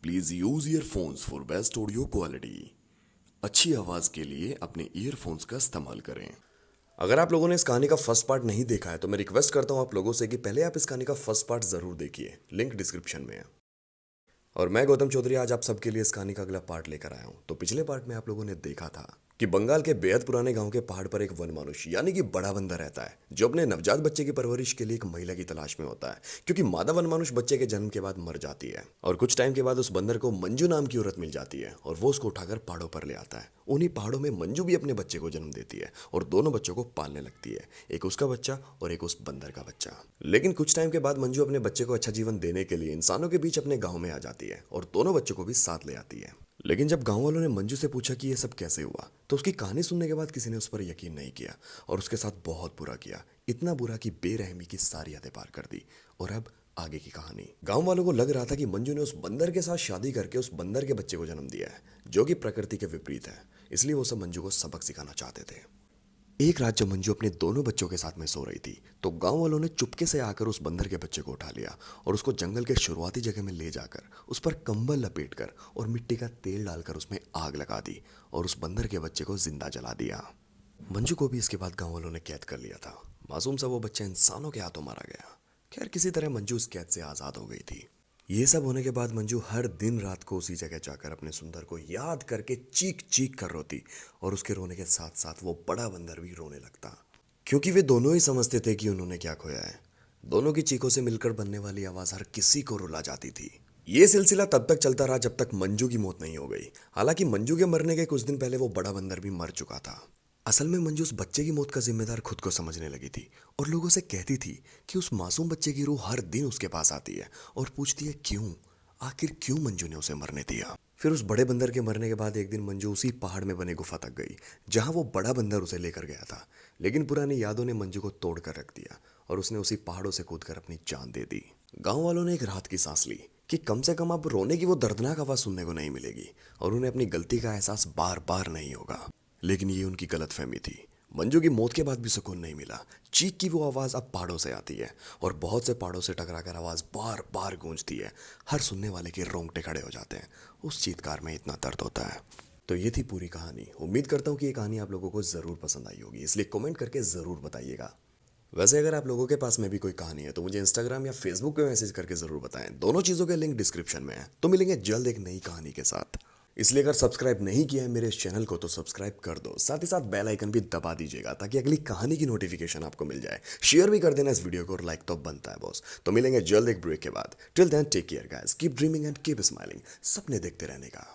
Please use earphones for best audio quality. अच्छी आवाज के लिए अपने ईयरफोन्स का इस्तेमाल करें। अगर आप लोगों ने इस कहानी का फर्स्ट पार्ट नहीं देखा है तो मैं रिक्वेस्ट करता हूं आप लोगों से कि पहले आप इस कहानी का फर्स्ट पार्ट जरूर देखिए, लिंक डिस्क्रिप्शन में है। और मैं गौतम चौधरी आज आप सबके लिए इस कहानी का अगला पार्ट लेकर आया हूं। तो पिछले पार्ट में आप लोगों ने देखा था कि बंगाल के बेहद पुराने गांव के पहाड़ पर एक वन मनुष्य यानी कि बड़ा बंदर रहता है, जो अपने नवजात बच्चे की परवरिश के लिए एक महिला की तलाश में होता है, क्योंकि मादा वन मनुष्य बच्चे के जन्म के बाद मर जाती है। और कुछ टाइम के बाद उस बंदर को मंजू नाम की औरत मिल जाती है और वो उसको उठाकर पहाड़ों पर ले आता है। उन्हीं पहाड़ों में मंजू भी अपने बच्चे को जन्म देती है और दोनों बच्चों को पालने लगती है, एक उसका बच्चा और एक उस बंदर का बच्चा। लेकिन कुछ टाइम के बाद मंजू अपने बच्चे को अच्छा जीवन देने के लिए इंसानों के बीच अपने गांव में आ जाती है और दोनों बच्चों को भी साथ ले आती है। लेकिन जब गांव वालों ने मंजू से पूछा कि ये सब कैसे हुआ, तो उसकी कहानी सुनने के बाद किसी ने उस पर यकीन नहीं किया और उसके साथ बहुत बुरा किया, इतना बुरा कि बेरहमी की सारी हदें पार कर दी। और अब आगे की कहानी। गांव वालों को लग रहा था कि मंजू ने उस बंदर के साथ शादी करके उस बंदर के बच्चे को जन्म दिया है, जो कि प्रकृति के विपरीत है। इसलिए वो सब मंजू को सबक सिखाना चाहते थे। एक रात जब मंजू अपने दोनों बच्चों के साथ में सो रही थी, तो गांव वालों ने चुपके से आकर उस बंदर के बच्चे को उठा लिया और उसको जंगल के शुरुआती जगह में ले जाकर उस पर कंबल लपेटकर और मिट्टी का तेल डालकर उसमें आग लगा दी और उस बंदर के बच्चे को जिंदा जला दिया। मंजू को भी इसके बाद गांव वालों ने कैद कर लिया था। मासूम सा वो बच्चा इंसानों के हाथों मारा गया। खैर, किसी तरह मंजू उस कैद से आज़ाद हो गई थी। ये सब होने के बाद मंजू हर दिन रात को उसी जगह जाकर अपने सुंदर को याद करके चीख चीख कर रोती और उसके रोने के साथ साथ वो बड़ा बंदर भी रोने लगता, क्योंकि वे दोनों ही समझते थे कि उन्होंने क्या खोया है। दोनों की चीखों से मिलकर बनने वाली आवाज हर किसी को रुला जाती थी। ये सिलसिला तब तक चलता रहा जब तक मंजू की मौत नहीं हो गई। हालांकि मंजू के मरने के कुछ दिन पहले वो बड़ा बंदर भी मर चुका था। असल में मंजू उस बच्चे की मौत का जिम्मेदार खुद को समझने लगी थी और लोगों से कहती थी कि उस मासूम बच्चे की रूह हर दिन उसके पास आती है और पूछती है क्यों, आखिर क्यों मंजू ने उसे मरने दिया। फिर उस बड़े बंदर के मरने के बाद एक दिन मंजू उसी पहाड़ में बने गुफा तक गई जहां वो बड़ा बंदर उसे लेकर गया था। लेकिन पुरानी यादों ने मंजू को तोड़ कर रख दिया और उसने उसी पहाड़ों से कूदकर अपनी जान दे दी। गांव वालों ने एक राहत की सांस ली कि कम से कम अब रोने की वो दर्दनाक आवाज सुनने को नहीं मिलेगी और उन्हें अपनी गलती का एहसास बार बार नहीं होगा। लेकिन ये उनकी गलतफहमी थी। मंजू की मौत के बाद भी सुकून नहीं मिला। चीख की वो आवाज़ अब पहाड़ों से आती है और बहुत से पहाड़ों से टकराकर आवाज़ बार बार गूंजती है। हर सुनने वाले के रोंगटे खड़े हो जाते हैं। उस चीत्कार में इतना दर्द होता है। तो ये थी पूरी कहानी। उम्मीद करता हूँ कि ये कहानी आप लोगों को ज़रूर पसंद आई होगी, इसलिए कमेंट करके ज़रूर बताइएगा। वैसे अगर आप लोगों के पास में भी कोई कहानी है तो मुझे इंस्टाग्राम या फेसबुक पे मैसेज करके ज़रूर बताएं। दोनों चीज़ों के लिंक डिस्क्रिप्शन में है। तो मिलेंगे जल्द एक नई कहानी के साथ। इसलिए अगर सब्सक्राइब नहीं किया है मेरे इस चैनल को तो सब्सक्राइब कर दो, साथ ही साथ बेल आइकन भी दबा दीजिएगा ताकि अगली कहानी की नोटिफिकेशन आपको मिल जाए। शेयर भी कर देना इस वीडियो को और लाइक तो बनता है बॉस। तो मिलेंगे जल्द एक ब्रेक के बाद। Till then take care guys, keep dreaming and keep smiling. सपने देखते रहने का।